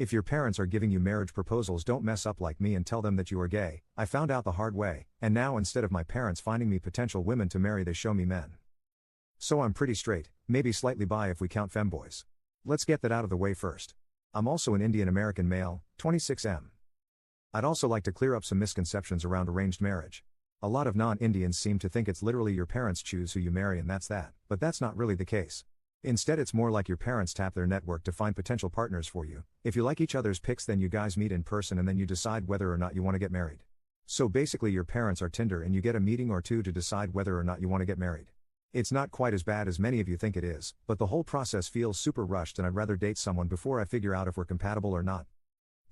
If your parents are giving you marriage proposals, don't mess up like me and tell them that you are gay. I found out the hard way, and now instead of my parents finding me potential women to marry, they show me men. So I'm pretty straight, maybe slightly bi if we count femboys. Let's get that out of the way first. I'm also an Indian American male, 26M. I'd also like to clear up some misconceptions around arranged marriage. A lot of non-Indians seem to think it's literally your parents choose who you marry and that's that, but that's not really the case. Instead, it's more like your parents tap their network to find potential partners for you. If you like each other's pics, then you guys meet in person and then you decide whether or not you want to get married. So basically your parents are Tinder and you get a meeting or two to decide whether or not you want to get married. It's not quite as bad as many of you think it is, but the whole process feels super rushed and I'd rather date someone before I figure out if we're compatible or not.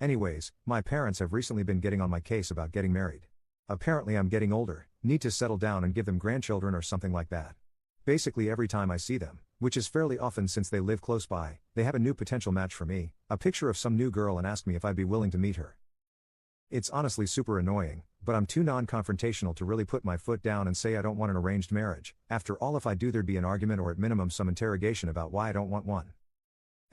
Anyways, my parents have recently been getting on my case about getting married. Apparently I'm getting older, need to settle down and give them grandchildren or something like that. Basically every time I see them, which is fairly often since they live close by, they have a new potential match for me, a picture of some new girl, and ask me if I'd be willing to meet her. It's honestly super annoying, but I'm too non-confrontational to really put my foot down and say I don't want an arranged marriage. After all, if I do, there'd be an argument or at minimum some interrogation about why I don't want one.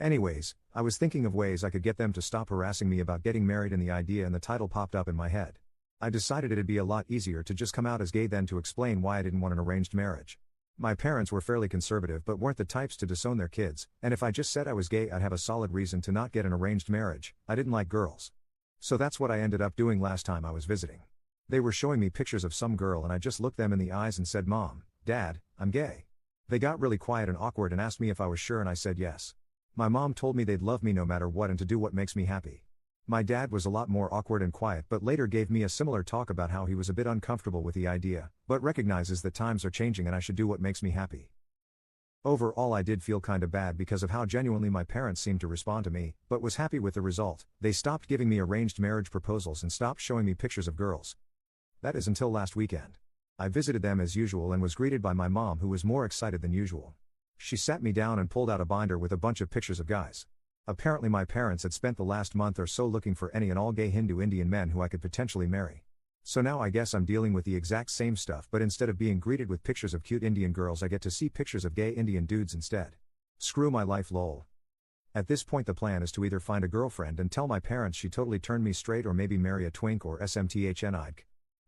Anyways, I was thinking of ways I could get them to stop harassing me about getting married, and the idea and the title popped up in my head. I decided it'd be a lot easier to just come out as gay than to explain why I didn't want an arranged marriage. My parents were fairly conservative but weren't the types to disown their kids, and if I just said I was gay, I'd have a solid reason to not get an arranged marriage. I didn't like girls. So that's what I ended up doing last time I was visiting. They were showing me pictures of some girl and I just looked them in the eyes and said, "Mom, Dad, I'm gay." They got really quiet and awkward and asked me if I was sure, and I said yes. My mom told me they'd love me no matter what and to do what makes me happy. My dad was a lot more awkward and quiet, but later gave me a similar talk about how he was a bit uncomfortable with the idea, but recognizes that times are changing and I should do what makes me happy. Overall, I did feel kinda bad because of how genuinely my parents seemed to respond to me, but was happy with the result. They stopped giving me arranged marriage proposals and stopped showing me pictures of girls. That is until last weekend. I visited them as usual and was greeted by my mom, who was more excited than usual. She sat me down and pulled out a binder with a bunch of pictures of guys. Apparently my parents had spent the last month or so looking for any and all gay Hindu Indian men who I could potentially marry. So now I guess I'm dealing with the exact same stuff, but instead of being greeted with pictures of cute Indian girls, I get to see pictures of gay Indian dudes instead. Screw my life, lol. At this point the plan is to either find a girlfriend and tell my parents she totally turned me straight, or maybe marry a twink or SMTHNIC.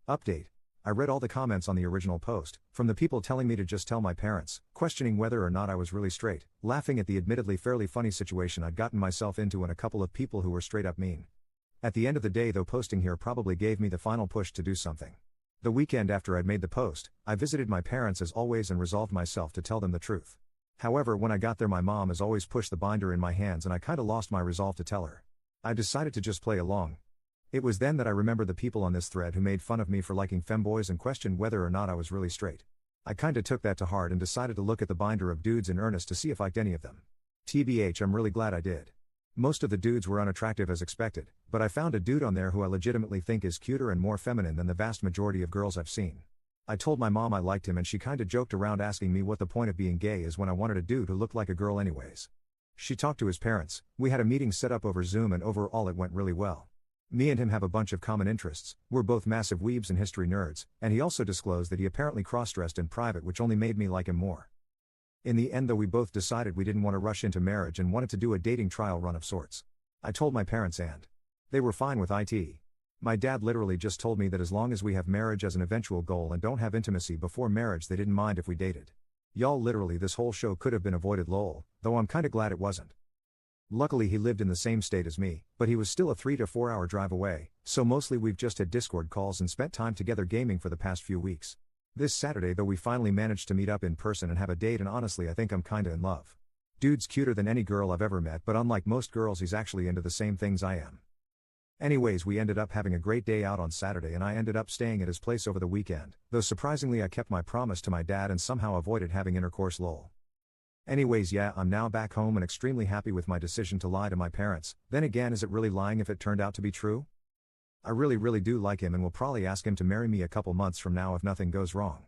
Update. I read all the comments on the original post, from the people telling me to just tell my parents, questioning whether or not I was really straight, laughing at the admittedly fairly funny situation I'd gotten myself into, and a couple of people who were straight up mean. At the end of the day though, posting here probably gave me the final push to do something. The weekend after I'd made the post, I visited my parents as always and resolved myself to tell them the truth. However, when I got there, my mom as always pushed the binder in my hands and I kinda lost my resolve to tell her. I decided to just play along. It was then that I remembered the people on this thread who made fun of me for liking femboys and questioned whether or not I was really straight. I kinda took that to heart and decided to look at the binder of dudes in earnest to see if I liked any of them. TBH, I'm really glad I did. Most of the dudes were unattractive as expected, but I found a dude on there who I legitimately think is cuter and more feminine than the vast majority of girls I've seen. I told my mom I liked him and she kinda joked around asking me what the point of being gay is when I wanted a dude who looked like a girl anyways. She talked to his parents, we had a meeting set up over Zoom, and overall it went really well. Me and him have a bunch of common interests, we're both massive weebs and history nerds, and he also disclosed that he apparently cross-dressed in private, which only made me like him more. In the end though, we both decided we didn't want to rush into marriage and wanted to do a dating trial run of sorts. I told my parents and they were fine with it. My dad literally just told me that as long as we have marriage as an eventual goal and don't have intimacy before marriage, they didn't mind if we dated. Y'all, literally this whole show could have been avoided, lol, though I'm kinda glad it wasn't. Luckily he lived in the same state as me, but he was still a 3 to 4 hour drive away, so mostly we've just had Discord calls and spent time together gaming for the past few weeks. This Saturday though we finally managed to meet up in person and have a date, and honestly I think I'm kinda in love. Dude's cuter than any girl I've ever met, but unlike most girls he's actually into the same things I am. Anyways, we ended up having a great day out on Saturday and I ended up staying at his place over the weekend, though surprisingly I kept my promise to my dad and somehow avoided having intercourse, lol. Anyways, yeah, I'm now back home and extremely happy with my decision to lie to my parents. Then again, is it really lying if it turned out to be true? I really do like him and will probably ask him to marry me a couple months from now if nothing goes wrong.